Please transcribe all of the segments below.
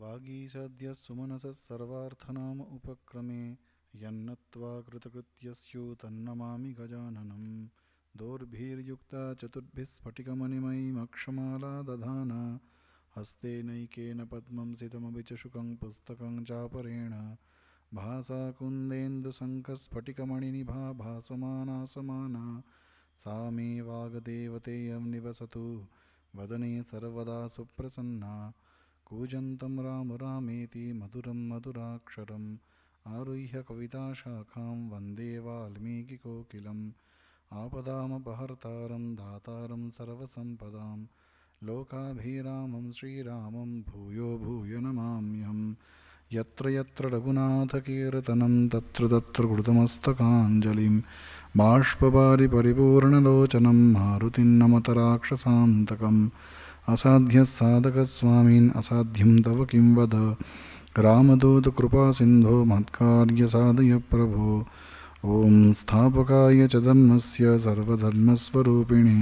वागीषाद्य सुमनसः सर्वार्थनाम उपक्रमे यन्नत्वा कृतकृत्यस्यो तन्नमामि गजाननं दोर्भिर्युक्ता चतुर्भिः स्फटिकमणिमयीमक्षमाला दधाना हस्तेनैकेन पद्मं सितमपि च शुकं पुस्तकं चापरेण भासा कुन्देन्दुशङ्खस्फटिकमणिनिभा भासमाना समाना सा मे वाग्देवतेयं निवसतु वदने सर्वदा सुप्रसन्ना कूजन्तं राम रामेति मधुरं मधुराक्षरम् आरुह्य कविताशाखां वन्दे वाल्मीकिकोकिलम् आपदामपहर्तारं दातारं सर्वसम्पदां लोकाभिरामं श्रीरामं भूयो भूयो नमाम्यहम् यत्र यत्र रघुनाथकीर्तनं तत्र तत्र कृतमस्तकाञ्जलिं बाष्पवारि परिपूर्णलोचनं मारुतिं नमत राक्षसान्तकम् असाध्यसाधकस्वामिन् असाध्यं तव किं वद रामदूतकृपासिन्धो मत्कार्यसाधय प्रभो ॐ स्थापकाय च धर्मस्य सर्वधर्मस्वरूपिणे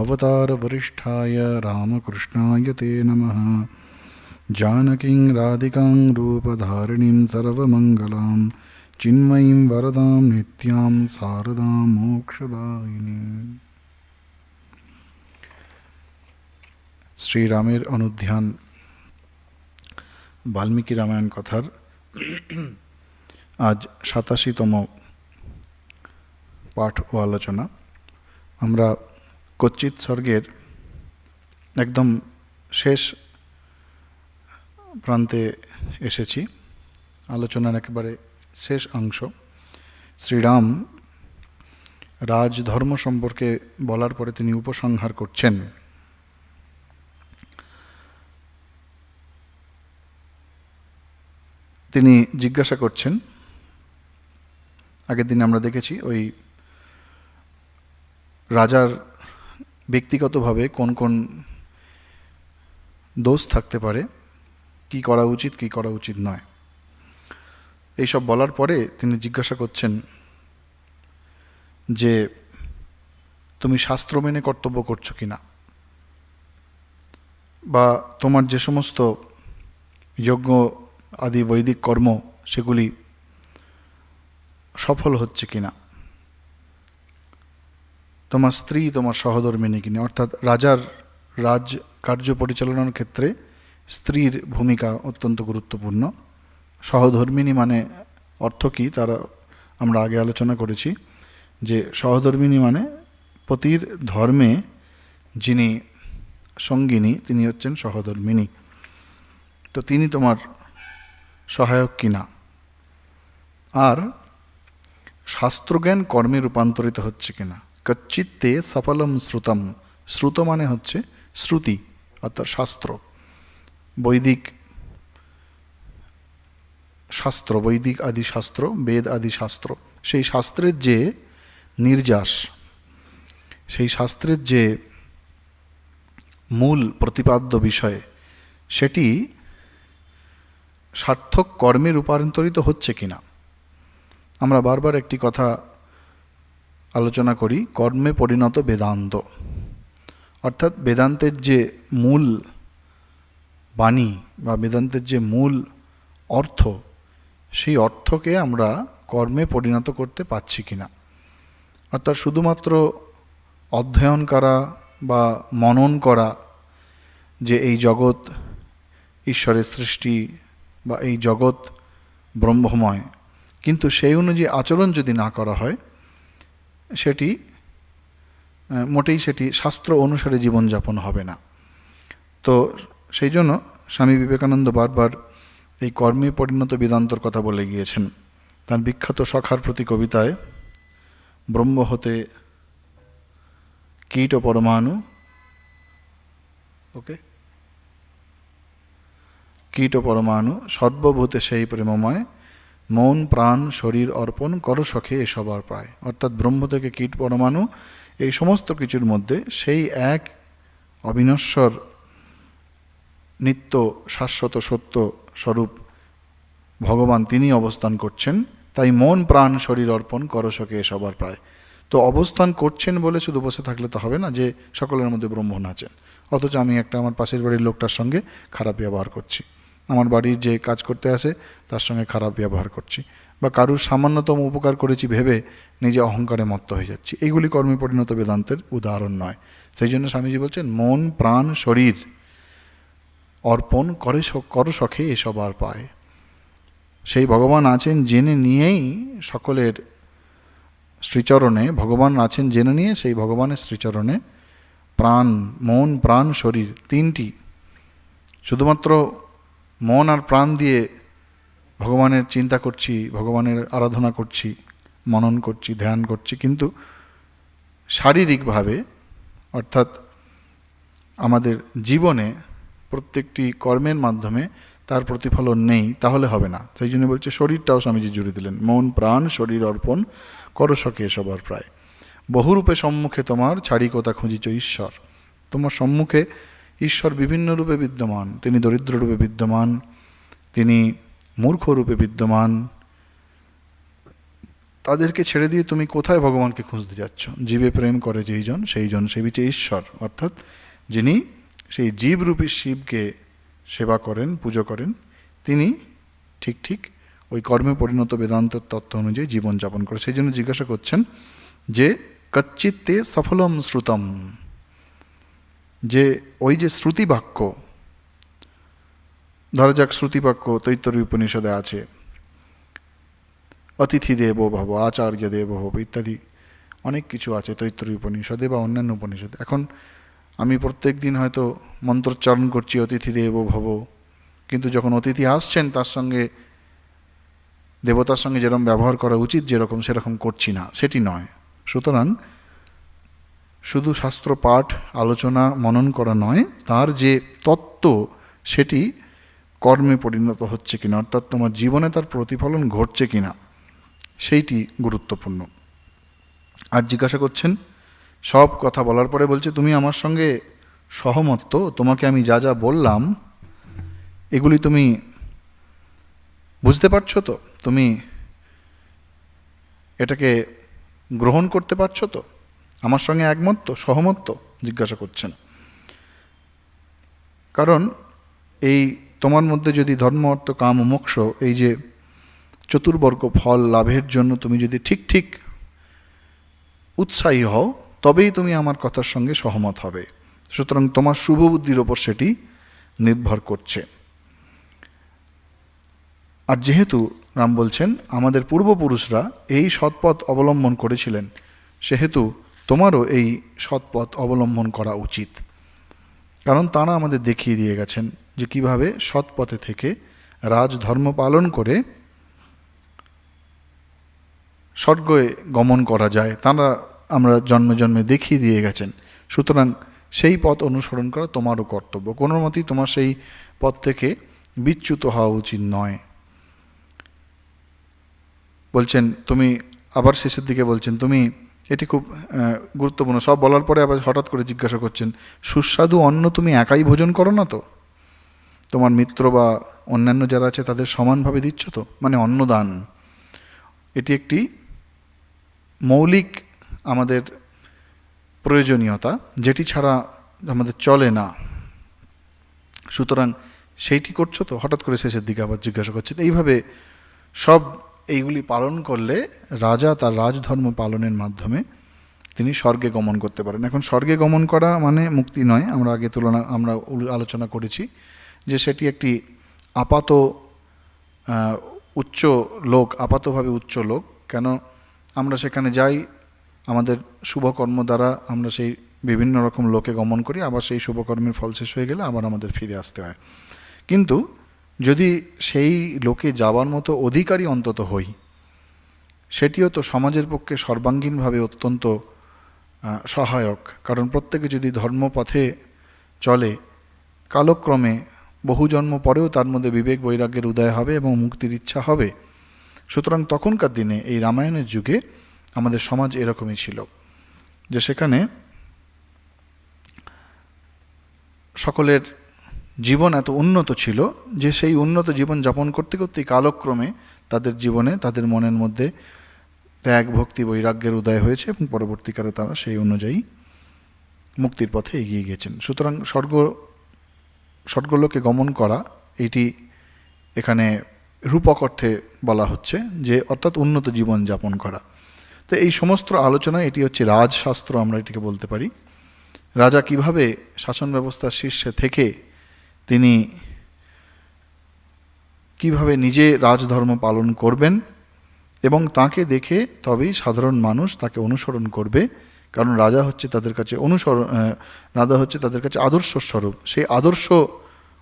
अवतारवरिष्ठाय रामकृष्णाय ते नमः जानकीं राधिकां रूपधारिणीं सर्वमङ्गलां चिन्मयीं वरदां नित्यां शारदां मोक्षदायिनीम्। শ্রীরামের অনুধ্যান বাল্মীকি রামায়ণ কথার আজ ৮৭তম পাঠ ও আলোচনা। আমরা কচ্চিৎ সর্গের একদম শেষ প্রান্তে এসেছি, আলোচনার একেবারে শেষ অংশ। শ্রীরাম রাজধর্ম সম্পর্কে বলার পরে তিনি উপসংহার করছেন। তিনি জিজ্ঞাসা করছেন, আগের দিন আমরা দেখেছি ওই রাজার ব্যক্তিগতভাবে কোন কোন দোষ থাকতে পারে, কি করা উচিত কি করা উচিত নয়, এইসব বলার পরে তিনি জিজ্ঞাসা করছেন যে তুমি শাস্ত্র মেনে কর্তব্য করছো কিনা, বা তোমার যে সমস্ত যজ্ঞ আদি বৈদিক কর্ম সেগুলি সফল হচ্ছে কিনা, তোমার স্ত্রী তোমার সহধর্মিণী কিনা। অর্থাৎ রাজার রাজ কার্য পরিচালনার ক্ষেত্রে স্ত্রীর ভূমিকা অত্যন্ত গুরুত্বপূর্ণ। সহধর্মিণী মানে অর্থ কী তার আমরা আগে আলোচনা করেছি, যে সহধর্মিণী মানে পতির ধর্মে যিনি সঙ্গিনী তিনি হচ্ছেন সহধর্মিণী। তো তিনি তোমার সহায়ক কিনা। আর শাস্ত্রজ্ঞান কর্মে রূপান্তরিত হচ্ছে কিনা। কচ্চিত্তে সফলম শ্রুতম, শ্রুত মানে হচ্ছে শ্রুতি অর্থাৎ শাস্ত্র, বৈদিক শাস্ত্র, বৈদিক আদি শাস্ত্র, বেদ আদি শাস্ত্র। সেই শাস্ত্রের যে নির্যাস, সেই শাস্ত্রের যে মূল প্রতিপাদ্য বিষয়, সেটি সার্থক কর্মে রূপান্তরিত হচ্ছে কিনা। আমরা বারবার একটি কথা আলোচনা করি, কর্মে পরিণত বেদান্ত। অর্থাৎ বেদান্তের যে মূল বাণী বা বেদান্তের যে মূল অর্থ, সেই অর্থকে আমরা কর্মে পরিণত করতে পারছি কিনা। অর্থাৎ শুধুমাত্র অধ্যয়ন করা বা মনন করা যে এই জগৎ ঈশ্বরের সৃষ্টি বা এই জগৎ ব্রহ্মময়, কিন্তু সেই অনুযায়ী আচরণ যদি না করা হয় সেটি মোটেই সেটি শাস্ত্র অনুসারে জীবনযাপন হবে না। তো সেই জন্য স্বামী বিবেকানন্দ বারবার এই কর্মে পরিণত বেদান্তর কথা বলে গিয়েছেন। তার বিখ্যাত সখার প্রতি কবিতায় ব্রহ্ম হতে কীট ও পরমাণু, ওকে, কীট পরমাণু সর্বভূতে সেই প্রেমময়, মন প্রাণ শরীর অর্পণ করো সখে এ সবার প্রায়। অর্থাৎ ব্রহ্ম থেকে কীট পরমাণু এই সমস্ত কিছুর মধ্যে সেই এক অবিনশ্বর নিত্য শাশ্বত সত্য স্বরূপ ভগবান তিনি অবস্থান করছেন। তাই মন প্রাণ শরীর অর্পণ করো সখে এ সবার প্রায়। তো অবস্থান করছেন বলে শুধু বসে থাকলে তো হবে না যে সকলের মধ্যে ব্রহ্ম আছেন, অথচ আমি একটা আমার পাশের বাড়ির লোকটার সঙ্গে খারাপ ব্যবহার করছি। আমার বাড়ির যে কাজ করতে আসে তার সঙ্গে খারাপ ব্যবহার করছি, বা কারুর সামান্যতম উপকার করেছি ভেবে নিজে অহংকারে মত্ত হয়ে যাচ্ছি। এইগুলি কর্মে পরিণত বেদান্তের উদাহরণ নয়। সেই জন্য স্বামীজি বলছেন, মন প্রাণ শরীর অর্পণ করো সখে এসব আর পায়। সেই ভগবান আছেন জেনে নিয়েই সকলের শ্রীচরণে, ভগবান আছেন জেনে নিয়ে সেই ভগবানের শ্রীচরণে প্রাণ, মন প্রাণ শরীর তিনটি, শুধুমাত্র মন আর প্রাণ দিয়ে ভগবানের চিন্তা করছি, ভগবানের আরাধনা করছি, মনন করছি, ধ্যান করছি, কিন্তু শারীরিকভাবে অর্থাৎ আমাদের জীবনে প্রত্যেকটি কর্মের মাধ্যমে তার প্রতিফলন নেই, তাহলে হবে না। সেই জন্য বলছে শরীরটাও স্বামীজি জুড়ে দিলেন, মন প্রাণ শরীর অর্পণ করো সখে সবার প্রায়। বহুরূপে সম্মুখে তোমার ছাড়ি কোথা খুঁজিছ ঈশ্বর। তোমার সম্মুখে ঈশ্বর বিভিন্ন রূপে বিদ্যমান। তিনি দরিদ্র রূপে বিদ্যমান, তিনি মূর্খ রূপে বিদ্যমান। তাদেরকে ছেড়ে দিয়ে তুমি কোথায় ভগবানকে খুঁজতে যাচ্ছ? জীবে প্রেম করে যেইজন সেইজন সেবিছে ঈশ্বর, অর্থাৎ যিনি সেই জীবরূপী শিবকে সেবা করেন, পুজো করেন, তিনি ঠিক ঠিক ওই কর্মে পরিণত বেদান্তের তত্ত্ব অনুযায়ী জীবনযাপন করে। সেই জন্য জিজ্ঞাসা করছেন যে কচ্চিত্তে সফলম শ্রুতম, যে ওই যে শ্রুতিবাক্য, ধরা যাক শ্রুতিবাক্য তৈত্তরীয় উপনিষদে আছে, অতিথি দেব ভব, আচার্য দেব ভব ইত্যাদি অনেক কিছু আছে তৈত্তরীয় উপনিষদে বা অন্যান্য উপনিষদে। এখন আমি প্রত্যেক দিন হয়তো মন্ত্রোচ্চারণ করছি অতিথি দেব ভব, কিন্তু যখন অতিথি আসছেন তার সঙ্গে দেবতার সঙ্গে যেরকম ব্যবহার করা উচিত যেরকম, সেরকম করছি না, সেটি নয়। সুতরাং শুধু শাস্ত্র পাঠ, আলোচনা, মনন করা নয়, তার যে তত্ত্ব সেটি কর্মে পরিণত হচ্ছে কিনা, অর্থাৎ তোমার জীবনে তার প্রতিফলন ঘটছে কিনা, সেইটি গুরুত্বপূর্ণ। আর জিজ্ঞাসা করছেন, সব কথা বলার পরে বলছে তুমি আমার সঙ্গে সহমত তো? তোমাকে আমি যা যা বললাম এগুলি তুমি বুঝতে পারছো তো? তুমি এটাকে গ্রহণ করতে পারছো তো? আমার সঙ্গে একমত তো, সহমত তো? জিজ্ঞাসা করছেন। কারণ এই তোমার মধ্যে যদি ধর্ম অর্থ কাম ও মোক্ষ, এই যে চতুর্বর্গ ফল লাভের জন্য তুমি যদি ঠিক ঠিক উৎসাহী হও, তবেই তুমি আমার কথার সঙ্গে সহমত হবে। সুতরাং তোমার শুভ বুদ্ধির ওপর সেটি নির্ভর করছে। আর যেহেতু রাম বলছেন আমাদের পূর্বপুরুষরা এই সৎপথ অবলম্বন করেছিলেন, সেহেতু তোমারও এই সৎপথ অবলম্বন করা উচিত। কারণ তারা আমাদের দেখিয়ে দিয়ে গেছেন যে কিভাবে সৎপথে থেকে রাজধর্ম পালন করে স্বর্গে গমন করা যায়, তারা আমরা জন্মে জন্মে দেখিয়ে দিয়ে গেছেন। সুতরাং সেই পথ অনুসরণ করা তোমারও কর্তব্য। কোনো মতেই তোমার সেই পথ থেকে বিচ্যুত হওয়া উচিত নয়। বলছেন তুমি, আবার শেষের দিকে বলছেন তুমি, এটি খুব গুরুত্বপূর্ণ। সব বলার পরে আবার হঠাৎ করে জিজ্ঞাসা করছেন, সুস্বাদু অন্ন তুমি একাই ভোজন করো না তো? তোমার মিত্র বা অন্যান্য যারা আছে তাদের সমানভাবে দিচ্ছ তো? মানে অন্নদান, এটি একটি মৌলিক আমাদের প্রয়োজনীয়তা, যেটি ছাড়া আমাদের চলে না। সুতরাং সেইটি করছো তো? হঠাৎ করে শেষের দিকে আবার জিজ্ঞাসা করছেন। এইভাবে সব এইগুলি পালন করলে রাজা তার রাজধর্ম পালনের মাধ্যমে তিনি স্বর্গে গমন করতে পারেন। এখন স্বর্গে গমন করা মানে মুক্তি নয়, আমরা আগে আমরা আলোচনা করেছি যে সেটি একটি আপাত উচ্চ লোক, আপাতভাবে উচ্চ লোক। কেন আমরা সেখানে যাই, আমাদের শুভকর্ম দ্বারা আমরা সেই বিভিন্ন রকম লোকে গমন করি, আবার সেই শুভকর্মের ফল শেষ হয়ে গেলে আবার আমাদের ফিরে আসতে হয়। কিন্তু যদি সেই লোকে যাওয়ার মতো অধিকারী অন্তত হই, সেটিও তো সমাজের পক্ষে সর্বাঙ্গীনভাবে অত্যন্ত সহায়ক। কারণ প্রত্যেকে যদি ধর্মপথে চলে, কালক্রমে বহু জন্ম পরেও তার মধ্যে বিবেক বৈরাগ্যের উদয় হবে এবং মুক্তির ইচ্ছা হবে। সুতরাং তখনকার দিনে এই রামায়ণের যুগে আমাদের সমাজ এরকমই ছিল, যে সেখানে সকলের জীবন এত উন্নত ছিল যে সেই উন্নত জীবন যাপন করতে করতেই কালক্রমে তাদের জীবনে, তাদের মনের মধ্যে ত্যাগ, ভক্তি, বৈরাগ্যের উদয় হয়েছে এবং পরবর্তীকালে তারা সেই অনুযায়ী মুক্তির পথে এগিয়ে গেছেন। সুতরাং স্বর্গলোকে গমন করা এটি এখানে রূপক অর্থে বলা হচ্ছে, যে অর্থাৎ উন্নত জীবন যাপন করা। তো এই সমস্ত আলোচনা, এটি হচ্ছে রাজশাস্ত্র আমরা এটিকে বলতে পারি। রাজা কিভাবে শাসন ব্যবস্থার শীর্ষে থেকে তিনি কিভাবে নিজে রাজধর্ম পালন করবেন এবং তাকে দেখে তবেই সাধারণ মানুষ তাকে অনুসরণ করবে, কারণ রাজা হচ্ছে তাদের কাছে আদর্শ স্বরূপ। সেই আদর্শ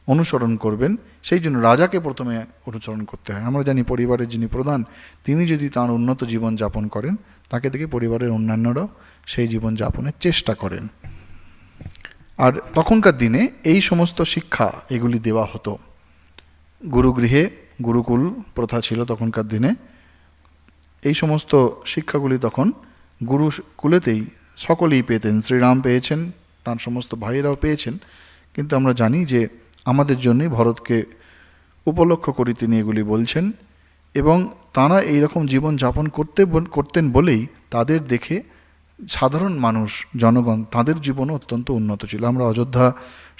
অনুসরণ করবেন, সেই জন্য রাজাকে প্রথমে অনুসরণ করতে হয়। আমরা জানি পরিবারের যিনি প্রধান, তিনি যদি তাঁর উন্নত জীবন যাপন করেন, তাকে দেখে পরিবারের অন্যান্যরাও সেই জীবন যাপনের চেষ্টা করেন। আর তখনকার দিনে এই সমস্ত শিক্ষা এগুলি দেওয়া হতো। গুরুগৃহে গুরুকুল প্রথা ছিল তখনকার দিনে। এই সমস্ত শিক্ষাগুলি তখন গুরুকুলেতেই সকলেই পেতেন। শ্রীরাম পেয়েছেন, তার সমস্ত ভাইয়েরাও পেয়েছেন। কিন্তু আমরা জানি যে আমাদের জন্যই ভরতকে উপলক্ষ করে তিনি এগুলি বলছেন, এবং তাঁরা এইরকম জীবন যাপন করতেন বলেই তাদের দেখে সাধারণ মানুষ, জনগণ, তাদের জীবনও অত্যন্ত উন্নত ছিল। আমরা অযোধ্যা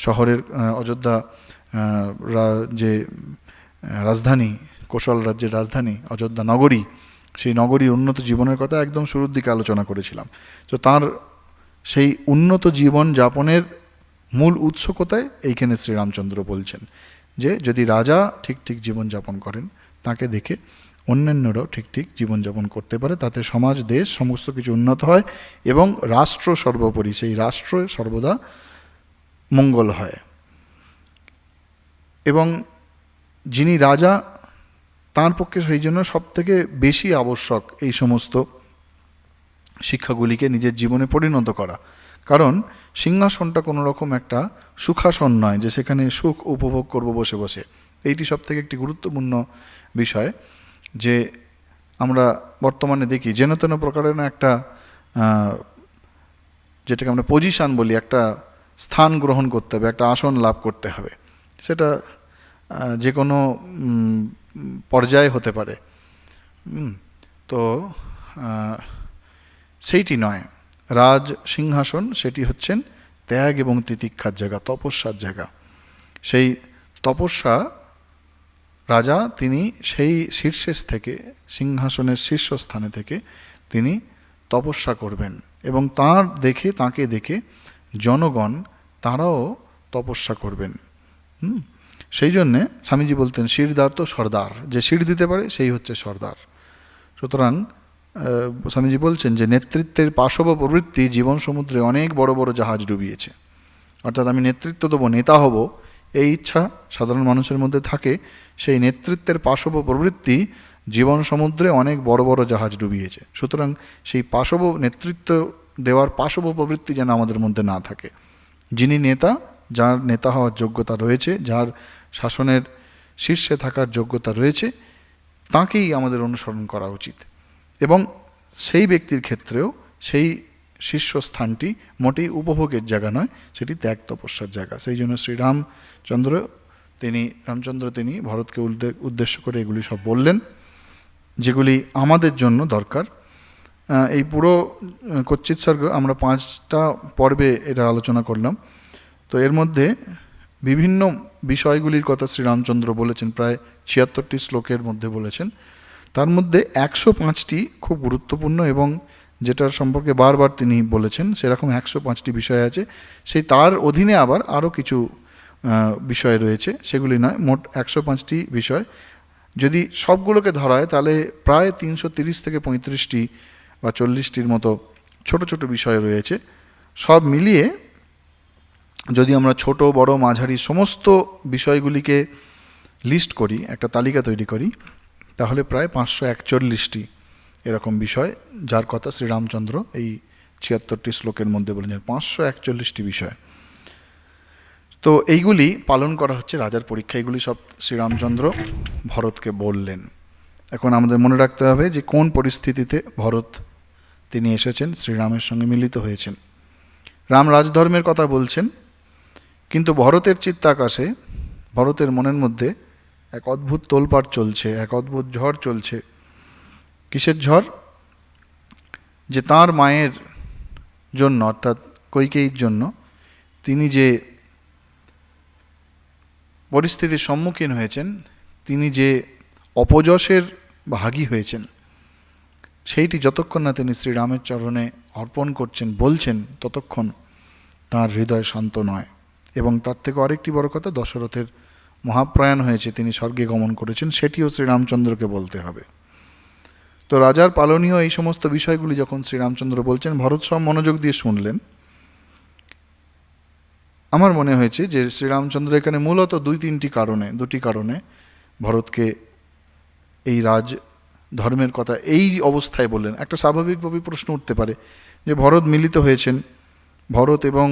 শহরের যে রাজধানী, কোশল রাজ্যের রাজধানী অযোধ্যা নগরী, সেই নগরীর উন্নত জীবনের কথা একদম শুরুর দিকে আলোচনা করেছিলাম। তো তার সেই উন্নত জীবন যাপনের মূল উৎস কোথায়, এইখানে শ্রীরামচন্দ্র বলছেন যে যদি রাজা ঠিক ঠিক জীবনযাপন করেন, তাকে দেখে অন্যান্যরাও ঠিক ঠিক জীবনযাপন করতে পারে, তাতে সমাজ, দেশ সমস্ত কিছু উন্নত হয় এবং রাষ্ট্র সর্বোপরি, সেই রাষ্ট্র সর্বদা মঙ্গল হয়। এবং যিনি রাজা, তার পক্ষে সেই জন্য সবথেকে বেশি আবশ্যক এই সমস্ত শিক্ষাগুলিকে নিজের জীবনে পরিণত করা। কারণ সিংহাসনটা কোনো রকম একটা সুখাসন নয় যে সেখানে সুখ উপভোগ করব বসে বসে। এইটি সবথেকে একটি গুরুত্বপূর্ণ বিষয়, যে আমরা বর্তমানে দেখি যেন তেন প্রকারের একটা যেটাকে আমরা পজিশান বলি, একটা স্থান গ্রহণ করতে হবে, একটা আসন লাভ করতে হবে। সেটা যে কোনো পর্যায়ে হতে পারে। তো সেইটি নয়, রাজ সিংহাসন সেটি হচ্ছেন ত্যাগ এবং তিতিক্ষার জায়গা, তপস্যার জায়গা। সেই তপস্যা রাজা তিনি সেই শীর্ষের থেকে, সিংহাসনের শীর্ষস্থানে থেকে তিনি তপস্যা করবেন, এবং তাকে দেখে জনগণ তারাও তপস্যা করবেন। সেই জন্যে স্বামীজি বলতেন, শিরদার তো সর্দার, যে শির দিতে পারে সেই হচ্ছে সর্দার। সুতরাং স্বামীজি বলছেন যে নেতৃত্বের পাশব প্রবৃত্তি জীবন সমুদ্রে অনেক বড় বড় জাহাজ ডুবিয়েছে। অর্থাৎ আমি নেতৃত্ব দেবো, নেতা হব, এই ইচ্ছা সাধারণ মানুষের মধ্যে থাকে, সেই নেতৃত্বের পাশব প্রবৃত্তি জীবন সমুদ্রে অনেক বড় বড় জাহাজ ডুবিয়েছে। সুতরাং সেই নেতৃত্ব দেওয়ার পাশব প্রবৃত্তি যেন আমাদের মধ্যে না থাকে। যিনি নেতা, যার নেতা হওয়ার যোগ্যতা রয়েছে, যার শাসনের শীর্ষে থাকার যোগ্যতা রয়েছে, তাকেই আমাদের অনুসরণ করা উচিত। এবং সেই ব্যক্তির ক্ষেত্রেও সেই শীর্ষস্থানটি মোটেই উপভোগের জায়গা নয়, সেটি ত্যাগ তপস্যার জায়গা। সেই জন্য রামচন্দ্র তিনি ভরতকে উদ্দেশ্য করে এগুলি সব বললেন, যেগুলি আমাদের জন্য দরকার। এই পুরো কচ্চিৎসর্গ আমরা 5টা পর্বে এটা আলোচনা করলাম। তো এর মধ্যে বিভিন্ন বিষয়গুলির কথা শ্রীরামচন্দ্র বলেছেন, প্রায় 76টি শ্লোকের মধ্যে বলেছেন। তার মধ্যে 105টি খুব গুরুত্বপূর্ণ, এবং যেটার সম্পর্কে বারবার তিনি বলেছেন, সেরকম 105টি বিষয় আছে। সেই তার অধীনে আবার আরও কিছু বিষয় রয়েছে, সেগুলি নয়, মোট 105টি বিষয়। যদি সবগুলোকে ধরা হয় তাহলে প্রায় 330 থেকে 35টি বা 40টির মতো ছোট ছোট বিষয় রয়েছে। সব মিলিয়ে যদি আমরা ছোট বড় মাঝারি সমস্ত বিষয়গুলিকে লিস্ট করি, একটা তালিকা তৈরি করি, তাহলে প্রায় 541টি এরকম বিষয়, যার কথা শ্রীরামচন্দ্র এই 76টি শ্লোকের মধ্যে বলেছেন। 541টি বিষয়। তো এইগুলি পালন করা হচ্ছে রাজার পরীক্ষা। এইগুলি সব শ্রীরামচন্দ্র ভরতকে বললেন। এখন আমাদের মনে রাখতে হবে যে কোন পরিস্থিতিতে ভরত তিনি এসেছেন, শ্রীরামের সঙ্গে মিলিত হয়েছেন। রাম রাজধর্মের কথা বলছেন, কিন্তু ভরতের চিত্তাকাশে, ভরতের মনের মধ্যে এক অদ্ভুত তোলপাড় চলছে, এক অদ্ভুত ঝড় চলছে। কিসের ঝড়? যে তাঁর মায়ের জন্য, অর্থাৎ কৈকেয়ীর জন্য তিনি যে পরিস্থিতির সম্মুখীন হয়েছেন, তিনি যে অপযশের ভাগী হয়েছেন সেইটি যতক্ষণ না তিনি শ্রীরামের চরণে অর্পণ করছেন বলছেন ততক্ষণ তাঁর হৃদয় শান্ত নয়। এবং তার থেকে আরেকটি বড় কথা, দশরথের মহাপ্রয়াণ হয়েছে, তিনি স্বর্গে গমন করেছেন, সেটিও শ্রীরামচন্দ্রকে বলতে হবে। তো রাজার পালনীয় এই সমস্ত বিষয়গুলি যখন শ্রীরামচন্দ্র বলছেন, ভরত সব মনোযোগ দিয়ে শুনলেন। আমার মনে হয়েছে যে শ্রীরামচন্দ্র এখানে মূলত দুটি কারণে ভরতকে এই রাজ ধর্মের কথা এই অবস্থায় বললেন। একটা স্বাভাবিকভাবে প্রশ্ন উঠতে পারে যে ভরত মিলিত হয়েছেন, ভরত এবং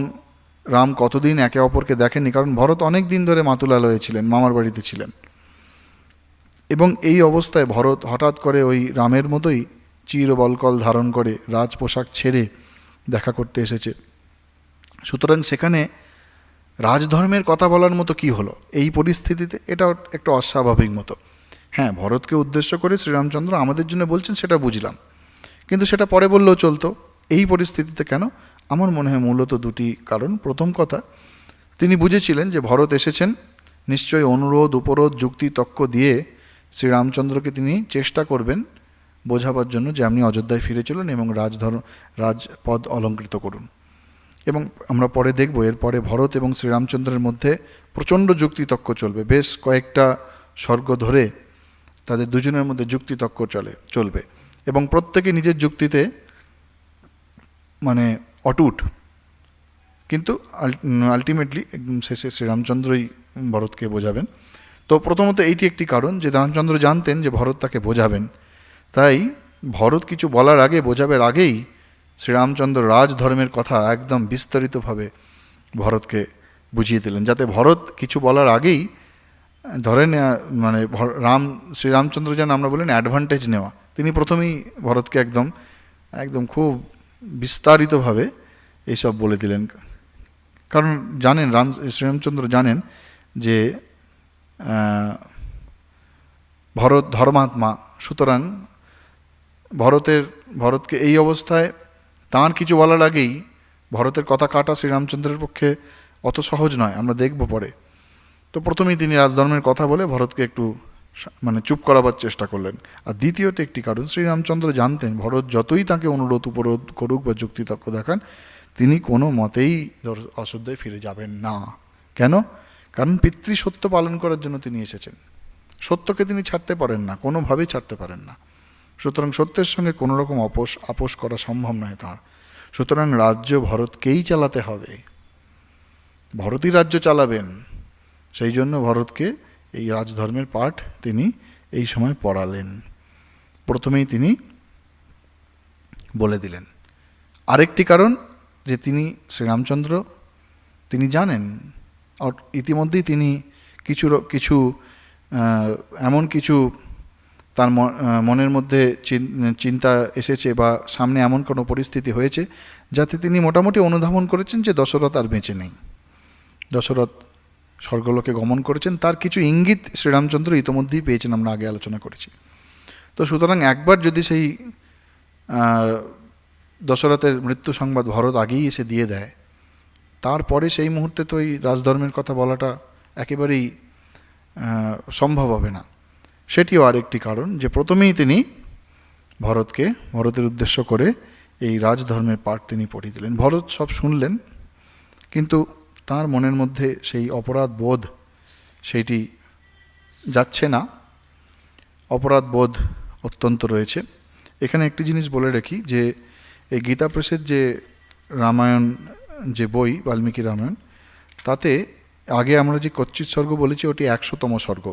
রাম কতদিন একে অপরকে দেখেননি, কারণ ভরত অনেক দিন ধরে মাতুলালয়ে ছিলেন, মামার বাড়িতে ছিলেন, এবং এই অবস্থায় ভরত হঠাৎ করে ওই রামের মতোই চিরবলকল ধারণ করে রাজ পোশাক ছেড়ে দেখা করতে এসেছে। সুতরাং সেখানে রাজধর্মের কথা বলার মতো কি হলো এই পরিস্থিতিতে? এটা একটা অস্বাভাবিক মতো। হ্যাঁ, ভরতকে উদ্দেশ্য করে শ্রীরামচন্দ্র আমাদের জন্য বলছেন সেটা বুঝলাম, কিন্তু সেটা পরে বললেও চলতো, এই পরিস্থিতিতে কেন? আমার মনে হয় মূলত দুটি কারণ। প্রথম কথা, তিনি বুঝেছিলেন যে ভরত এসেছেন নিশ্চয়ই অনুরোধ উপরোধ যুক্তি তক্ক দিয়ে শ্রীরামচন্দ্রকে তিনি চেষ্টা করবেন বোঝাবার জন্য যে আপনি অযোধ্যায় ফিরে চলুন এবং রাজপদ অলঙ্কৃত করুন। এবং আমরা পরে দেখব এরপরে ভরত এবং শ্রীরামচন্দ্রের মধ্যে প্রচণ্ড যুক্তিতক্ক চলবে, বেশ কয়েকটা স্বর্গ ধরে তাদের দুজনের মধ্যে যুক্তিতক্ক চলবে এবং প্রত্যেকে নিজের যুক্তিতে মানে অটুট, কিন্তু আলটিমেটলি একদম শেষে শ্রীরামচন্দ্রই ভরতকে বোঝাবেন। তো প্রথমত এইটি একটি কারণ যে রামচন্দ্র জানতেন যে ভরত তাকে বোঝাবেন, তাই ভরত কিছু বলার আগে, বোঝাবার আগেই শ্রীরামচন্দ্র রাজধর্মের কথা একদম বিস্তারিতভাবে ভরতকে বুঝিয়ে দিলেন, যাতে ভরত কিছু বলার আগেই ধরেন মানে শ্রীরামচন্দ্র যেন আমরা বলেন অ্যাডভান্টেজ নেওয়া, তিনি প্রথমেই ভরতকে একদম খুব বিস্তারিতভাবে এইসব বলে দিলেন। কারণ জানেন শ্রীরামচন্দ্র জানেন যে ভরত ধর্মাত্মা, সুতরাং ভরতকে এই অবস্থায় তাঁর কিছু বলার আগেই ভরতের কথা কাটা শ্রীরামচন্দ্রের পক্ষে অত সহজ নয়, আমরা দেখব পরে। তো প্রথমেই তিনি রাজধর্মের কথা বলে ভরতকে একটু মানে চুপ করাবার চেষ্টা করলেন। আর দ্বিতীয়ত একটি কারণ, শ্রীরামচন্দ্র জানতেন ভরত যতই তাকে অনুরোধ উপরোধ করুক বা যুক্তিতক্ক দেখান, তিনি কোনো মতেই অযোধ্যায় ফিরে যাবেন না। কেন? কারণ পিতৃসত্য পালন করার জন্য তিনি এসেছেন, সত্যকে তিনি ছাড়তে পারেন না, কোনোভাবেই ছাড়তে পারেন না। সুতরাং সত্যের সঙ্গে কোনো রকম আপোষ করা সম্ভব নয় তাঁর। সুতরাং রাজ্য ভরতকেই চালাতে হবে, ভরতই রাজ্য চালাবেন। সেই জন্য ভরতকে এই রাজধর্মের পাঠ তিনি এই সময় পড়ালেন, প্রথমেই তিনি বলে দিলেন। আরেকটি কারণ যে শ্রীরামচন্দ্র তিনি জানেন, ইতিমধ্যেই তিনি কিছু এমন কিছু তার মনের মধ্যে চিন্তা এসেছে বা সামনে এমন কোনো পরিস্থিতি হয়েছে যাতে তিনি মোটামুটি অনুধাবন করেছেন যে দশরথ আর বেঁচে নেই, দশরথ স্বর্গলোকে গমন করেছেন। তার কিছু ইঙ্গিত শ্রীরামচন্দ্র ইতিমধ্যেই পেয়েছেন, আমরা আগে আলোচনা করেছি। তো সুতরাং একবার যদি সেই দশরথের মৃত্যু সংবাদ ভরত আগেই এসে দিয়ে দেয়, তারপরে সেই মুহূর্তে তো এই রাজধর্মের কথা বলাটা একেবারেই সম্ভব হবে না। সেটিও আরেকটি কারণ যে প্রথমেই তিনি ভরতের উদ্দেশ্য করে এই রাজধর্মের পাঠ তিনি পড়িয়ে দিলেন। ভরত সব শুনলেন, কিন্তু তার মনের মধ্যে সেই অপরাধ বোধ সেইটি যাচ্ছে না, অপরাধ বোধ অত্যন্ত রয়েছে। এখানে একটি জিনিস বলে রাখি যে এই গীতা প্রেসের যে রামায়ণ যে বই বাল্মীকি রামায়ণ, তাতে আগে আমরা যে কচ্ছিৎ স্বর্গ বলেছি ওটি 100তম স্বর্গ,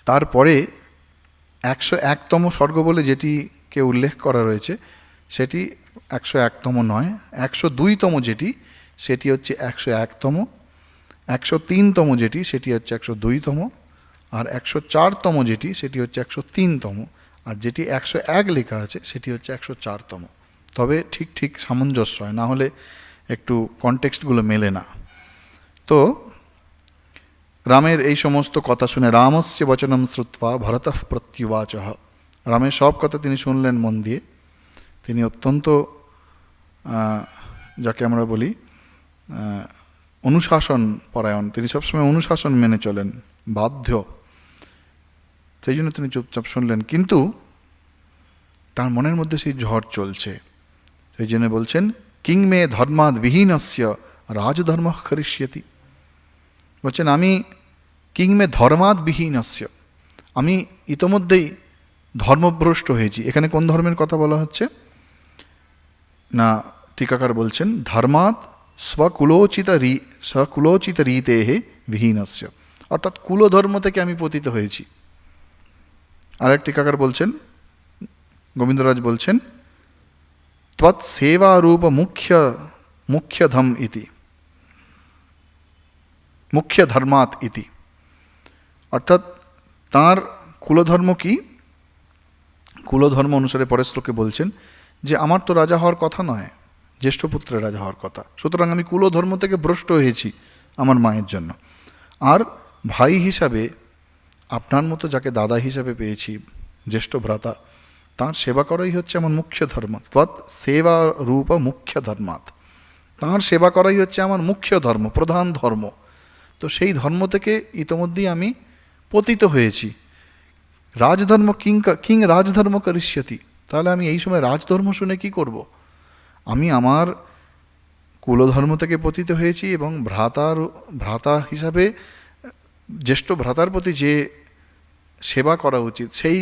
তারপরে 101তম স্বর্গ বলে যেটিকে উল্লেখ করা রয়েছে সেটি 101তম নয়, 102তম যেটি সেটি হচ্ছে 101তম, 103তম যেটি সেটি হচ্ছে 102তম, আর 104তম যেটি সেটি হচ্ছে 103তম, আর যেটি 101 লেখা আছে সেটি হচ্ছে 104তম। তবে ঠিক সামঞ্জস্য হয়, না হলে একটু কনটেক্সটগুলো মেলে না। তো রামের এই সমস্ত কথা শুনে রামস্য বচনম শ্রুত্বা ভরতঃ প্রত্যুবাচ, রামের সব কথা তিনি শুনলেন মন দিয়ে। তিনি অত্যন্ত যাকে আমরা বলি অনুশাসন পরায়ণ, তিনি সবসময় অনুশাসন মেনে চলেন, বাধ্য, সেই জন্য তিনি চুপচাপ শুনলেন। কিন্তু তার মনের মধ্যে সেই ঝড় চলছে, সেই জন্য বলছেন কিং মে ধর্মাদ বিহীনস্য রাজধর্ম করিষ্যতি। বলছেন আমি কিং মে ধর্মাদ বিহীনস্য, আমি ইতোমধ্যেই ধর্মভ্রষ্ট হয়েছি। এখানে কোন ধর্মের কথা বলা হচ্ছে না, টিকাকার বলছেন ধর্মাৎ স্বকুলোচিত রীতে বিহীনস্য, অর্থাৎ কুলধর্ম থেকে আমি পতিত হয়েছি। আরেক টিকাকার বলছেন, গোবিন্দরাজ বলছেন ত্বৎ সেবারূপ মুখ্যধম ইতি, মুখ্য ধর্মাৎ ইতি, অর্থাৎ তার কুলধর্ম কি, কুলধর্ম অনুসারে পরের শ্লোকে বলছেন যে আমার তো রাজা হওয়ার কথা নয়, জ্যেষ্ঠপুত্রের রাজা হওয়ার কথা, সুতরাং আমি কুলধর্ম থেকে ভ্রষ্ট হয়েছি আমার মায়ের জন্য। আর ভাই হিসাবে আপনার মতো যাকে দাদা হিসাবে পেয়েছি, জ্যেষ্ঠ ভ্রাতা, তাঁর সেবা করাই হচ্ছে আমার মুখ্য ধর্ম। ত্বৎ সেবা রূপ মুখ্য ধর্মাৎ, তাঁর সেবা করাই হচ্ছে আমার মুখ্য ধর্ম, প্রধান ধর্ম। তো সেই ধর্ম থেকে ইতোমধ্যেই আমি পতিত হয়েছি। রাজধর্ম কিং রাজধর্ম করিষ্যতি, তাহলে আমি এই সময় রাজধর্ম শুনে কি করব? আমি আমার কুলধর্ম থেকে পতিত হয়েছি এবং ভ্রাতা হিসাবে জ্যেষ্ঠ ভ্রাতার প্রতি যে সেবা করা উচিত সেই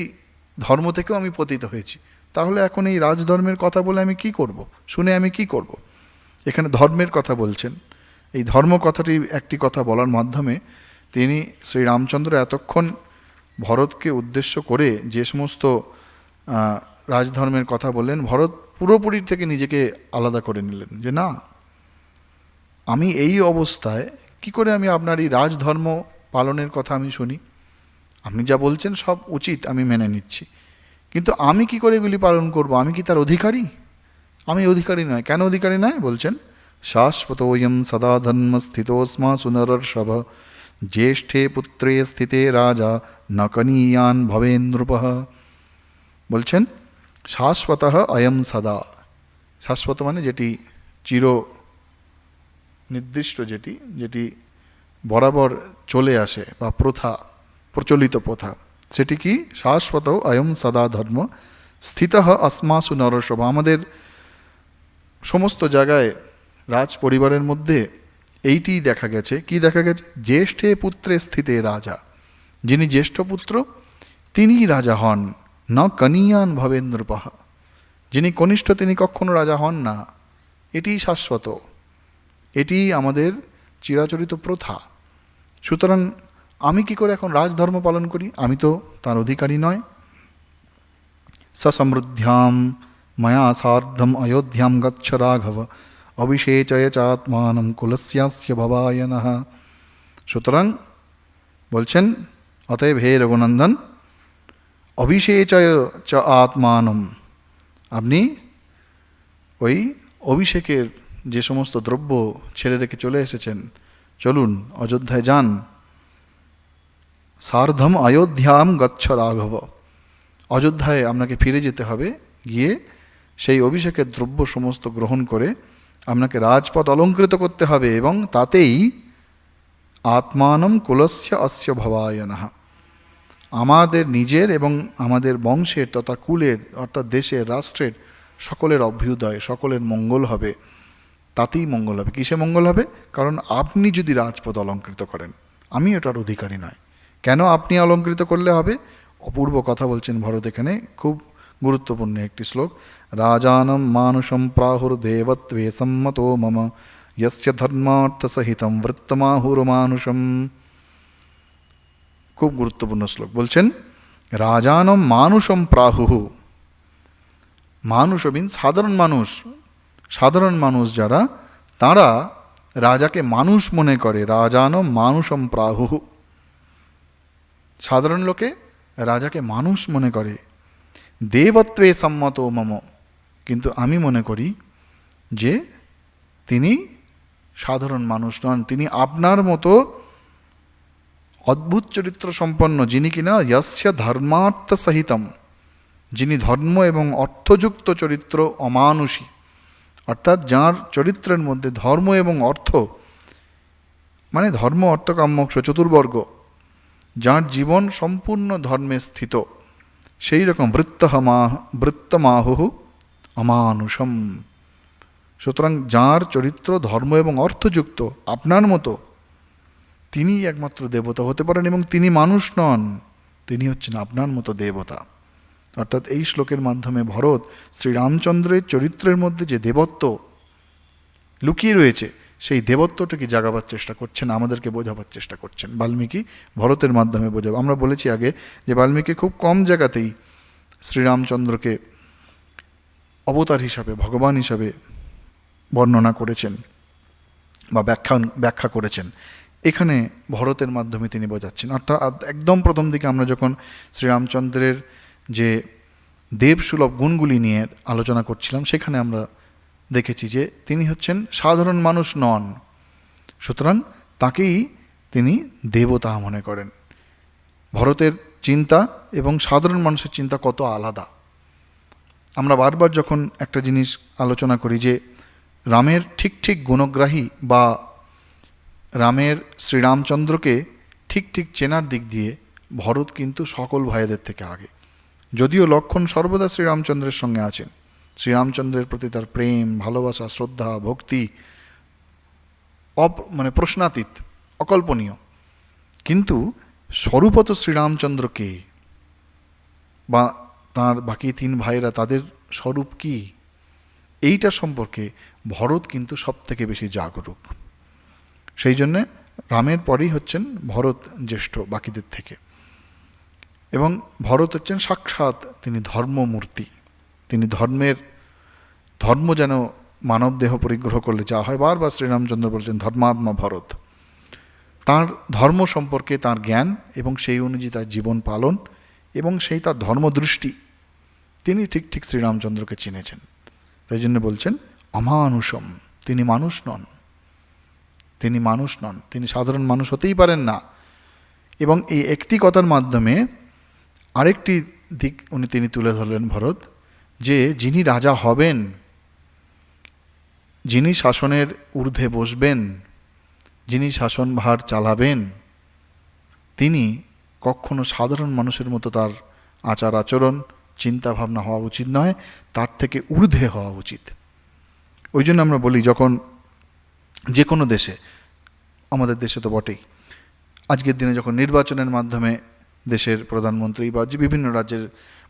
ধর্ম থেকেও আমি পতিত হয়েছি। তাহলে এখন এই রাজধর্মের কথা বলে আমি কি করব? শুনে আমি কি করব? এখানে ধর্মের কথা বলছেন। এই ধর্ম কথাটি একটি কথা বলার মাধ্যমে তিনি শ্রীরামচন্দ্র এতক্ষণ ভরতকে উদ্দেশ্য করে যে সমস্ত রাজধর্মের কথা বললেন, ভরত পুরোপুরি থেকে নিজেকে আলাদা করে নিলেন যে না, আমি এই অবস্থায় কি করে আমি আপনার এই রাজধর্ম পালনের কথা আমি শুনি? আপনি যা বলছেন সব উচিত, আমি মেনে নিচ্ছি, কিন্তু আমি কি করে এগুলি পালন করব? আমি কি তার অধিকারী? আমি অধিকারী নয়। কেন অধিকারী নয়? বলছেন শাশ্বতোয়ম সদা ধর্ম স্থিতোস্মা সুনরর্ষভ জ্যেষ্ঠে পুত্রে স্থিতে রাজা ন কনীয়ান ভবেন নৃপঃ। বলছেন শাশ্বত অয়ম সদা, শাশ্বত মানে যেটি চির নির্দিষ্ট, যেটি বরাবর চলে আসে বা প্রথা, প্রচলিত প্রথা, সেটি কি? শাশ্বত অয়ম সদা ধর্ম স্থিত अस्मासु নরসভ। আমাদের সমস্ত জায়গায় রাজ পরিবারের মধ্যে এইটি দেখা গেছে। কি দেখা গেছে? জ্যেষ্ঠে পুত্রে স্থিতে রাজা, যিনি জ্যেষ্ঠ পুত্র তিনিই রাজা হন। ন কনীয়ান ভবেন নৃপঃ, যিনি কনিষ্ঠ তিনি কখনো রাজা হন না। এটিই শাশ্বত, এটি আমাদের চিরাচরিত প্রথা। সুতরাং আমি কি করে এখন রাজধর্ম পালন করি? আমি তো তার অধিকারী নয়। সসমৃদ্ধ্যাম ময়া সার্ধম অযোধ্যাম গচ্ছ রাঘব অভিষেচয় চাত্মানম কুলস্যাস্য ভবায় নঃ। সুতরাং বলছেন অতএব হে রঘুনন্দন, অভিষেচয় চ আত্মানম, আপনি ওই অভিষেকের যে সমস্ত দ্রব্য ছেড়ে রেখে চলে এসেছেন, চলুন অযোধ্যায় যান। সার্ধম অযোধ্যাম গচ্ছ রাঘব, অযোধ্যায় আপনাকে ফিরে যেতে হবে, গিয়ে সেই অভিষেকের দ্রব্য সমস্ত গ্রহণ করে আপনাকে রাজপথ অলঙ্কৃত করতে হবে এবং তাতেই আত্মানম কুলস্য অস্য ভবায় নঃ, আমাদের নিজের এবং আমাদের বংশের তথা কুলের অর্থাৎ দেশের, রাষ্ট্রের সকলের অভ্যুদয়, সকলের মঙ্গল হবে। তাতেই মঙ্গল হবে। কিসে মঙ্গল হবে? কারণ আপনি যদি রাজপথ অলঙ্কৃত করেন, আমি ওটার অধিকারী নয়। কেন আপনি অলঙ্কৃত করলে হবে? অপূর্ব কথা বলছেন ভরত এখানে, খুব গুরুত্বপূর্ণ একটি শ্লোক। রাজানম মানুষম প্রাহুর দেবত্বে সম্মতো মম यस्य ধর্মার্থ সহিতম বৃত্তমাহুর মানুষম। খুব গুরুত্বপূর্ণ শ্লোক। বলছেন রাজানম মানুষম প্রাহুঃ, মানুষ মিন্স সাধারণ মানুষ, সাধারণ মানুষ যারা, তারা রাজাকে মানুষ মনে করে। রাজানম মানুষম প্রাহুঃ, সাধারণ লোকে রাজাকে মানুষ মনে করে। দেবত্বে সম্মত মম, কিন্তু আমি মনে করি যে তিনি সাধারণ মানুষ নন, তিনি আপনার মতো অদ্ভুত চরিত্র সম্পন্ন, যিনি কিনা যস্য ধর্মার্থ সহিতম, যিনি ধর্ম এবং অর্থযুক্ত চরিত্র, অমানুষী, অর্থাৎ যার চরিত্রের মধ্যে ধর্ম এবং অর্থ মানে ধর্ম অর্থ কাম্যক্ষ চতুর্বর্গ যার জীবন সম্পূর্ণ ধর্মে স্থিত, সেই রকম বৃত্তমাহু অমানুষম। সুতরাং যার চরিত্র ধর্ম এবং অর্থযুক্ত আপনার মতো, তিনি একমাত্র দেবতা হতে পারেন, এবং তিনি মানুষ নন, তিনি হচ্ছেন আপনার মতো দেবতা। অর্থাৎ এই শ্লোকের মাধ্যমে ভরত শ্রীরামচন্দ্রের চরিত্রের মধ্যে যে দেবত্ব লুকিয়ে রয়েছে, সেই দেবত্বটাকে জাগাবার চেষ্টা করছেন, আমাদেরকে বোঝাবার চেষ্টা করছেন। বাল্মীকি ভরতের মাধ্যমে বোঝাবো। আমরা বলেছি আগে যে বাল্মীকি খুব কম জায়গাতেই শ্রীরামচন্দ্রকে অবতার হিসাবে, ভগবান হিসাবে বর্ণনা করেছেন বা ব্যাখ্যা করেছেন। এখানে ভরতের মাধ্যমে তিনি বোঝাচ্ছেন। অর্থাৎ একদম প্রথম দিকে আমরা যখন শ্রীরামচন্দ্রের যে দেবসুলভ গুণগুলি নিয়ে আলোচনা করছিলাম, সেখানে আমরা দেখেছি যে তিনি হচ্ছেন সাধারণ মানুষ নন, সুতরাং তাকেই তিনি দেবতা মনে করেন। ভরতের চিন্তা এবং সাধারণ মানুষের চিন্তা কত আলাদা। আমরা বারবার যখন একটা জিনিস আলোচনা করি যে রামের ঠিক ঠিক গুণগ্রাহী বা রামের শ্রীরামচন্দ্রকে ঠিক ঠিক চেনার দিক দিয়ে ভরত কিন্তু সকল ভাইদের থেকে আগে। যদিও লক্ষণ সর্বদা শ্রীরামচন্দ্রের সঙ্গে আছেন, শ্রীরামচন্দ্রের প্রতি তার প্রেম, ভালোবাসা, শ্রদ্ধা, ভক্তি প্রশ্নাতীত, অকল্পনীয়, কিন্তু স্বরূপত শ্রীরামচন্দ্রকে বা তার বাকি তিন ভাইরা, তাদের স্বরূপ কি, এইটা সম্পর্কে ভরত কিন্তু সব থেকে বেশি জাগরুক। সেই জন্যে রামের পরেই হচ্ছেন ভরত জ্যেষ্ঠ বাকিদের থেকে, এবং ভরত হচ্ছেন সাক্ষাৎ তিনি ধর্মমূর্তি। তিনি ধর্ম যেন মানব দেহ পরিগ্রহ করলে যা হয়, বারবার শ্রীরামচন্দ্র বলছেন ধর্মাত্মা ভরত। তার ধর্ম সম্পর্কে তার জ্ঞান এবং সেই অনুযায়ী তার জীবন পালন এবং সেই তার ধর্মদৃষ্টি, তিনি ঠিক ঠিক শ্রীরামচন্দ্রকে চিনেছেন। তাই জন্য বলছেন অমানুষম, তিনি মানুষ নন, তিনি মানুষ নন, তিনি সাধারণ মানুষ হতেই পারেন না। এবং এই একটি কথার মাধ্যমে আরেকটি দিক তিনি তুলে ধরলেন ভরত, যে যিনি রাজা হবেন, যিনি শাসনের ঊর্ধ্বে বসবেন, যিনি শাসনভার চালাবেন, তিনি কখনো সাধারণ মানুষের মতো তার আচার আচরণ, চিন্তা ভাবনা হওয়া উচিত নয়, তার থেকে ঊর্ধ্বে হওয়া উচিত। ওই জন্য আমরা বলি, যখন যে কোনো দেশে, আমাদের দেশে তো বটেই, আজকের দিনে যখন নির্বাচনের মাধ্যমে দেশের প্রধানমন্ত্রী বা যে বিভিন্ন রাজ্যের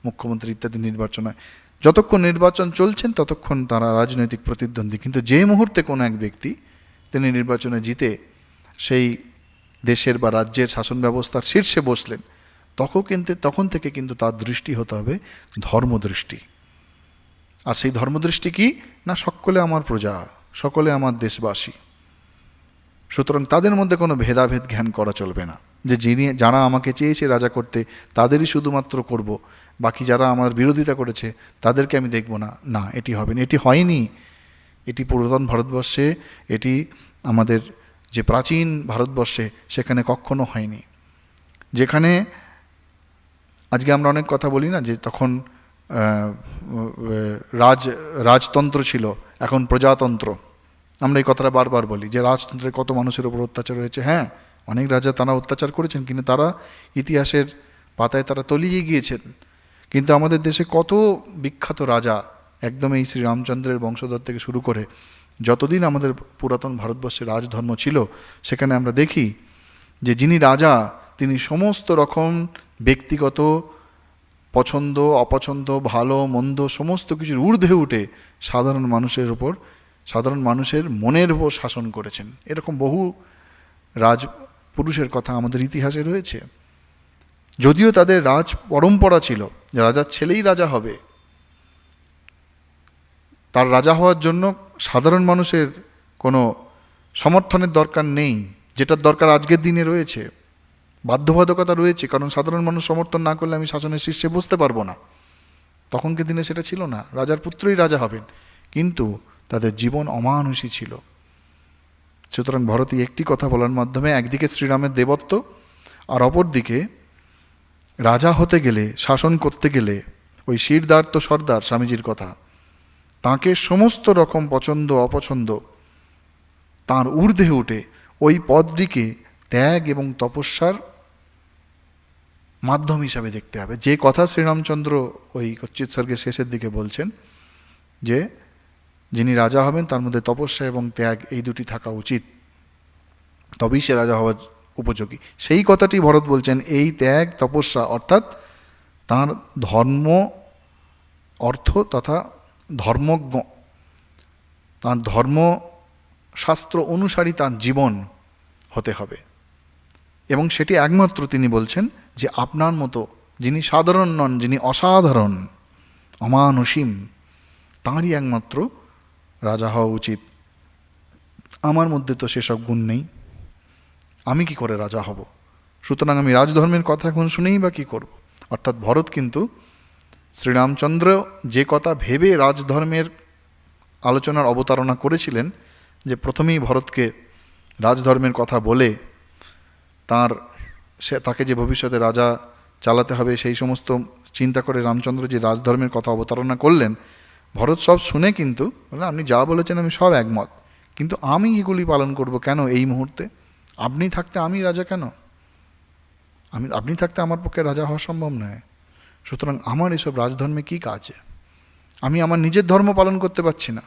মুখ্যমন্ত্রী ইত্যাদি নির্বাচন হয়, যতক্ষণ নির্বাচন চলছেন ততক্ষণ তারা রাজনৈতিক প্রতিদ্বন্দ্বী, কিন্তু যে মুহূর্তে কোনো এক ব্যক্তি তিনি নির্বাচনে জিতে সেই দেশের বা রাজ্যের শাসন ব্যবস্থার শীর্ষে বসলেন, তখন থেকে কিন্তু তার দৃষ্টি হতে হবে ধর্মদৃষ্টি। আর সেই ধর্মদৃষ্টি কি না, সকলে আমার প্রজা, সকলে আমার দেশবাসী। সুতরাং তাদের মধ্যে কোনো ভেদাভেদ জ্ঞান করা চলবে না, যে যারা আমাকে চেয়েছে রাজা করতে তাদেরই শুধুমাত্র করব, বাকি যারা আমার বিরোধিতা করেছে তাদেরকে আমি দেখব না। না, এটি হবে না, এটি হয়নি। এটি পুরাতন ভারতবর্ষে, এটি আমাদের যে প্রাচীন ভারতবর্ষে, সেখানে কখনো হয়নি। যেখানে আজকে আমরা অনেক কথা বলি না, যে তখন রাজতন্ত্র ছিল, এখন প্রজাতন্ত্র। আমরা এই কথাটা বারবার বলি যে রাজতন্ত্রে কত মানুষের উপর অত্যাচার হয়েছে। হ্যাঁ, অনেক রাজা তারা অত্যাচার করেছেন, কিন্তু তারা ইতিহাসের পাতায় তারা তলিয়ে গিয়েছেন। কিন্তু আমাদের দেশে কত বিখ্যাত রাজা, একদম এই শ্রীরামচন্দ্রের বংশধর থেকে শুরু করে যতদিন আমাদের পুরাতন ভারতবর্ষে রাজধর্ম ছিল, সেখানে আমরা দেখি যে যিনি রাজা, তিনি সমস্ত রকম ব্যক্তিগত পছন্দ অপছন্দ, ভালো মন্দ সমস্ত কিছুর ঊর্ধ্বে উঠে সাধারণ মানুষের ওপর, সাধারণ মানুষের মনের উপর শাসন করেছেন। এরকম বহু রাজপুরুষের কথা আমাদের ইতিহাসে রয়েছে। যদিও তাদের রাজ পরম্পরা ছিল যে রাজার ছেলেই রাজা হবে, তার রাজা হওয়ার জন্য সাধারণ মানুষের কোনো সমর্থনের দরকার নেই, যেটার দরকার আজকের দিনে রয়েছে। বাধ্যবাধকতা রয়েছে, কারণ সাধারণ মানুষ সমর্থন না করলে আমি শাসনের শীর্ষে বসতে পারবো না। তখনকার দিনে সেটা ছিল না, রাজার পুত্রই রাজা হবেন, কিন্তু তাদের জীবন অমানুষী ছিল। সুতরাং ভরতী একটি কথা বলার মাধ্যমে একদিকে শ্রীরামের দেবত্ব, আর অপরদিকে রাজা হতে গেলে, শাসন করতে গেলে ওই শিরদার তো সর্দার স্বামীজির কথা, তাকে সমস্ত রকম পছন্দ অপছন্দ তার ঊর্ধ্বে উঠে ওই পদটিকে ত্যাগ এবং তপস্যার মাধ্যম হিসাবে দেখতে হবে। যে কথা শ্রীরামচন্দ্র ওই চিৎসর্গের শেষের দিকে বলছেন যে যিনি রাজা হবেন তার মধ্যে তপস্যা এবং ত্যাগ এই দুটি থাকা উচিত, তবেই সে রাজা হওয়ার উপযোগী। সেই কথাটি ভরত বলছেন, এই ত্যাগ তপস্যা অর্থাৎ তার ধর্ম অর্থ তথা ধর্মজ্ঞ, তার ধর্মশাস্ত্র অনুসারী তার জীবন হতে হবে। এবং সেটি একমাত্র তিনি বলছেন যে আপনার মতো যিনি সাধারণ নন, যিনি অসাধারণ অমানুষীম, তাঁরই একমাত্র রাজা হওয়া উচিত। আমার মধ্যে তো সেসব গুণ নেই, আমি কি করে রাজা হব? সুতরাং আমি রাজধর্মের কথা এখন শুনেই বা কী করব? অর্থাৎ ভরত কিন্তু শ্রীরামচন্দ্র যে কথা ভেবে রাজধর্মের আলোচনার অবতারণা করেছিলেন, যে প্রথমেই ভরতকে রাজধর্মের কথা বলে তাকে যে ভবিষ্যতে রাজা চালাতে হবে সেই সমস্ত চিন্তা করে রামচন্দ্র যে রাজধর্মের কথা অবতারণা করলেন, ভরত সব শুনে কিন্তু আপনি যা বলেছেন আমি সব একমত, কিন্তু আমি এগুলি পালন করব কেন এই মুহূর্তে? আপনি থাকতে আমি রাজা কেন? আপনি থাকতে আমার পক্ষে রাজা হওয়া সম্ভব নয়। সুতরাং আমার এসব রাজধর্মে কী কাজ? আমি আমার নিজের ধর্ম পালন করতে পারছি না,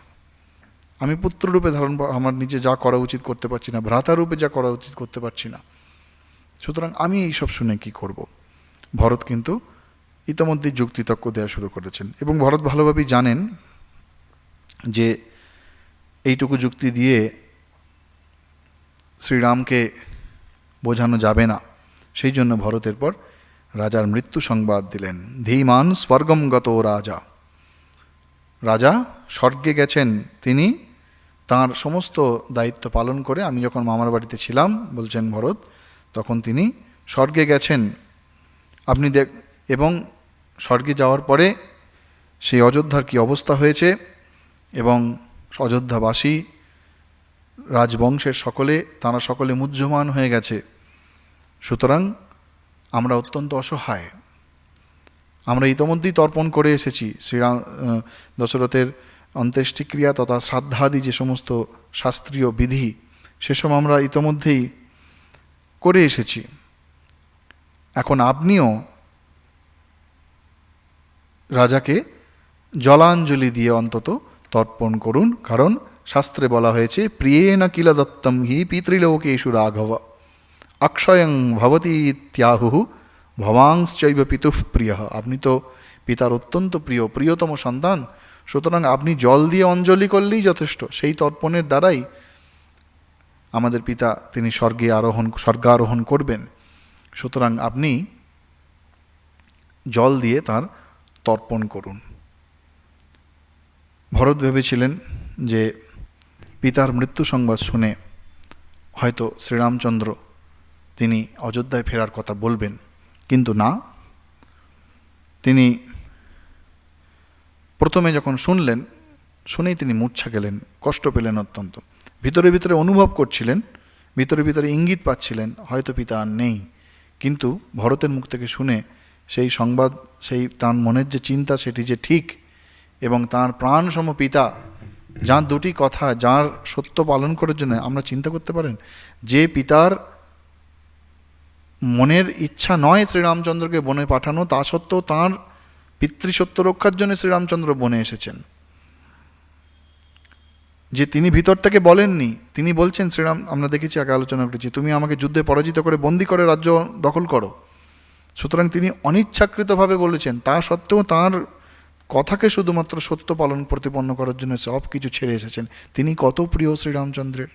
আমি পুত্ররূপে আমার নিজে যা করা উচিত করতে পারছি না, ভ্রাতারূপে যা করা উচিত করতে পারছি না। সুতরাং আমি এইসব শুনে কি করব? ভরত কিন্তু ইতোমধ্যেই যুক্তিতর্ক দেওয়া শুরু করেছেন, এবং ভরত ভালোভাবেই জানেন যে এইটুকু যুক্তি দিয়ে শ্রীরামকে বোঝানো যাবে না। সেই জন্য ভরতের পর রাজার মৃত্যু সংবাদ দিলেন। ধীমান স্বর্গম গত রাজা, রাজা স্বর্গে গেছেন। তিনি তার সমস্ত দায়িত্ব পালন করে, আমি যখন মামার বাড়িতে ছিলাম বলছেন ভরত, তখন তিনি স্বর্গে গেছেন। আপনি এবং স্বর্গে যাওয়ার পরে সেই অযোধ্যার কি অবস্থা হয়েছে, এবং অযোধ্যাবাসী রাজবংশের তারা সকলে মুহ্যমান হয়ে গেছে। সুতরাং আমরা অত্যন্ত অসহায়। আমরা ইতোমধ্যেই তর্পণ করে এসেছি দশরথের অন্ত্যেষ্টিক্রিয়া তথা শ্রাদ্ধাদি যে সমস্ত শাস্ত্রীয় বিধি, সেসব আমরা ইতোমধ্যেই করে এসেছি। এখন আপনিও রাজাকে জলাঞ্জলি দিয়ে অন্তত তর্পণ করুন, কারণ শাস্ত্রে বলা হয়েছে প্রিয়েণ কিল দত্তম হি পিতৃলোকেষু রাঘব অক্ষয়ং ভবতি ইত্যাহু ভবাংশ্চৈব পিতুঃ প্রিয়। আপনি তো পিতার অত্যন্ত প্রিয়তম সন্তান, সুতরাং আপনি জল দিয়ে অঞ্জলি করলেই যথেষ্ট। সেই তর্পণের দ্বারাই আমাদের পিতা তিনি স্বর্গারোহণ করবেন। সুতরাং আপনি জল দিয়ে তার তর্পণ করুন। ভরত ভেবেছিলেন যে পিতার মৃত্যু সংবাদ শুনে হয়তো শ্রীরামচন্দ্র তিনি অযোধ্যায় ফেরার কথা বলবেন, কিন্তু না, তিনি প্রথমে যখন শুনেই তিনি মূর্ছা গেলেন, কষ্ট পেলেন অত্যন্ত। ভিতরে ভিতরে অনুভব করছিলেন, ভিতরে ইঙ্গিত পাচ্ছিলেন হয়তো পিতা আর নেই, কিন্তু ভরতের মুখ থেকে শুনে সেই সংবাদ, সেই তার মনের যে চিন্তা সেটি যে ঠিক, এবং তার প্রাণসম পিতা, যার দুটি কথা, যার সত্য পালন করার জন্য আমরা চিন্তা করতে পারেন, যে পিতার মনের ইচ্ছা নয় শ্রীরামচন্দ্রকে বনে পাঠানো, তা সত্ত্বেও তাঁর পিতৃসত্য রক্ষার জন্য শ্রীরামচন্দ্র বনে এসেছেন। যে তিনি ভিতর থেকে বলেননি, তিনি বলছেন আমরা দেখেছি, আগে আলোচনা করেছি, তুমি আমাকে যুদ্ধে পরাজিত করে বন্দি করে রাজ্য দখল করো। সুতরাং তিনি অনিচ্ছাকৃতভাবে বলেছেন, তা সত্ত্বেও তাঁর কথাকে শুধুমাত্র সত্য পালন প্রতিপন্ন করার জন্য সব কিছু ছেড়ে এসেছেন। তিনি কত প্রিয় শ্রীরামচন্দ্রের,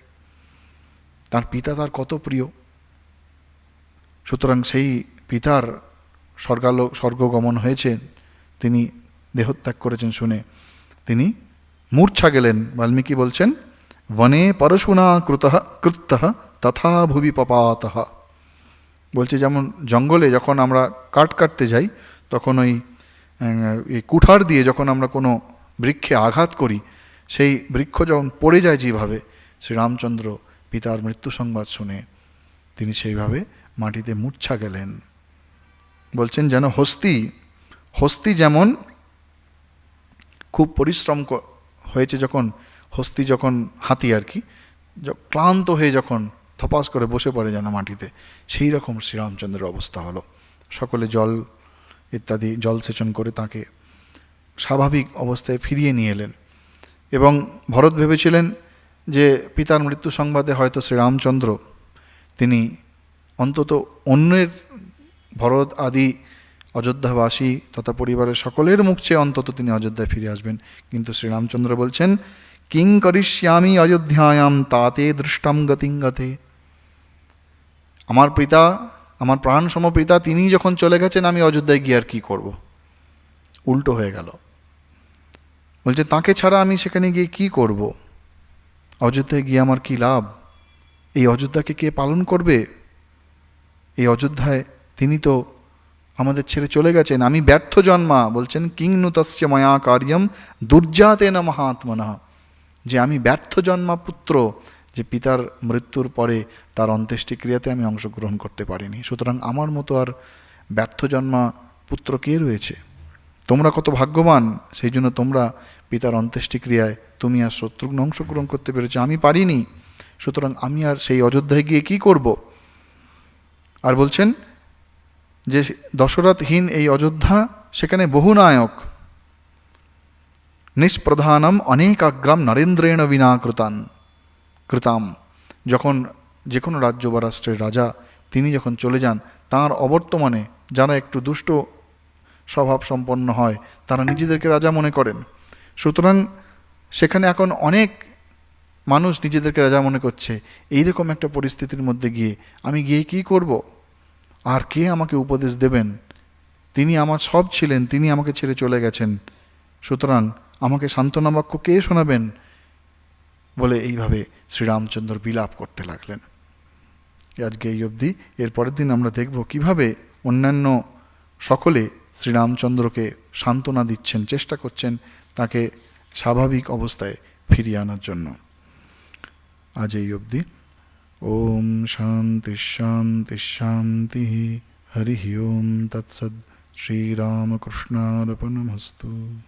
তার পিতা তার কত প্রিয়। সুতরাং সেই পিতার স্বর্গগমন হয়েছে, তিনি দেহত্যাগ করেছেন শুনে তিনি মূর্ছা গেলেন। বাল্মীকি বলছেন বনে পরশুনা কৃতঃ তথা ভুবি পপাতঃ। বলছে যেমন জঙ্গলে যখন আমরা কাঠ কাটতে যাই, তখন ওই কুঠার দিয়ে যখন আমরা কোনো বৃক্ষে আঘাত করি, সেই বৃক্ষ যখন পড়ে যায় যেভাবে, শ্রীরামচন্দ্র পিতার মৃত্যু সংবাদ শুনে তিনি সেইভাবে মাটিতে মূর্ছা গেলেন। বলছেন যেন হস্তি যেমন খুব পরিশ্রম হয়েছে, যখন হাতি আর কি ক্লান্ত হয়ে যখন থপাস করে বসে পড়ে যেন মাটিতে, সেই রকম শ্রীরামচন্দ্রের অবস্থা হলো। সকলে জল ইত্যাদি জলসেচন করে তাকে স্বাভাবিক অবস্থায় ফিরিয়ে নিয়ে এলেন। এবং ভরত ভেবেছিলেন যে পিতার মৃত্যু সংবাদে হয়তো শ্রীরামচন্দ্র তিনি অন্তত অন্যের ভরত আদি অযোধ্যাবাসী তথা পরিবারের সকলের মুখ চেয়ে অন্তত তিনি অযোধ্যায় ফিরে আসবেন। কিন্তু শ্রীরামচন্দ্র বলছেন, কিং করিষ্যামি অযোধ্যায়াম তাতে দৃষ্টম গতিং গতে। আমার পিতা, আমার প্রাণসম পিতা, তিনি যখন চলে গেছেন আমি অযোধ্যায় গিয়ে আর কী করব? উল্টো হয়ে গেল। বলছে তাকে ছাড়া আমি সেখানে গিয়ে কি করব? অযোধ্যায় গিয়ে আমার কি লাভ? এই অযোধ্যাকে কে পালন করবে? এই অযোধ্যায় তিনি তো আমাদের ছেড়ে চলে গেছেন। আমি ব্যর্থ জন্মা, বলছেন কিং নু তস্য মায়া কার্যম দুর্জাতেন মহাত্মনা, যে আমি ব্যর্থ জন্মা পুত্র, যে পিতার মৃত্যুর পরে তার অন্ত্যেষ্টিক্রিয়াতে আমি অংশগ্রহণ করতে পারিনি। সুতরাং আমার মতো আর ব্যর্থ জন্মা পুত্র কে রয়েছে? তোমরা কত ভাগ্যবান, সেই জন্য তোমরা পিতার অন্ত্যেষ্টিক্রিয়ায় তুমি আর শত্রুঘ্ন অংশগ্রহণ করতে পেরেছ, আমি পারিনি। সুতরাং আমি আর সেই অযোধ্যায় গিয়ে কি করব? আর বলছেন যে দশরথহীন এই অযোধ্যা, সেখানে বহু নায়ক, নিষ্প্রধানম অনেকাগ্রাম নরেন্দ্রেণ বিনা কৃতাম। যখন যে কোনো রাজ্য বা রাষ্ট্রের রাজা তিনি যখন চলে যান, তাঁর অবর্তমানে যারা একটু দুষ্ট স্বভাব সম্পন্ন হয় তারা নিজেদেরকে রাজা মনে করেন। সুতরাং সেখানে এখন অনেক মানুষ নিজেদেরকে রাজা মনে করছে। এইরকম একটা পরিস্থিতির মধ্যে গিয়ে আমি গিয়ে কী করব? আর কে আমাকে উপদেশ দেবেন? তিনি আমার সব ছিলেন, তিনি আমাকে ছেড়ে চলে গেছেন। সুতরাং আমাকে সান্ত্বনা বাক্য কে শোনাবেন? বলে এইভাবে শ্রীরামচন্দ্র বিলাপ করতে লাগলেন। আজকে এই অবধি। এর পরের দিন আমরা দেখব কিভাবে অন্যান্য সকলে শ্রীরামচন্দ্রকে সান্ত্বনা দিচ্ছেন, চেষ্টা করছেন তাকে স্বাভাবিক অবস্থায় ফিরিয়ে আনার জন্য। আজ এই অবধি। ওম শান্তি শান্তি শান্তি। হরি ওম তৎসৎ। শ্রীরামকৃষ্ণার্পণমস্তু।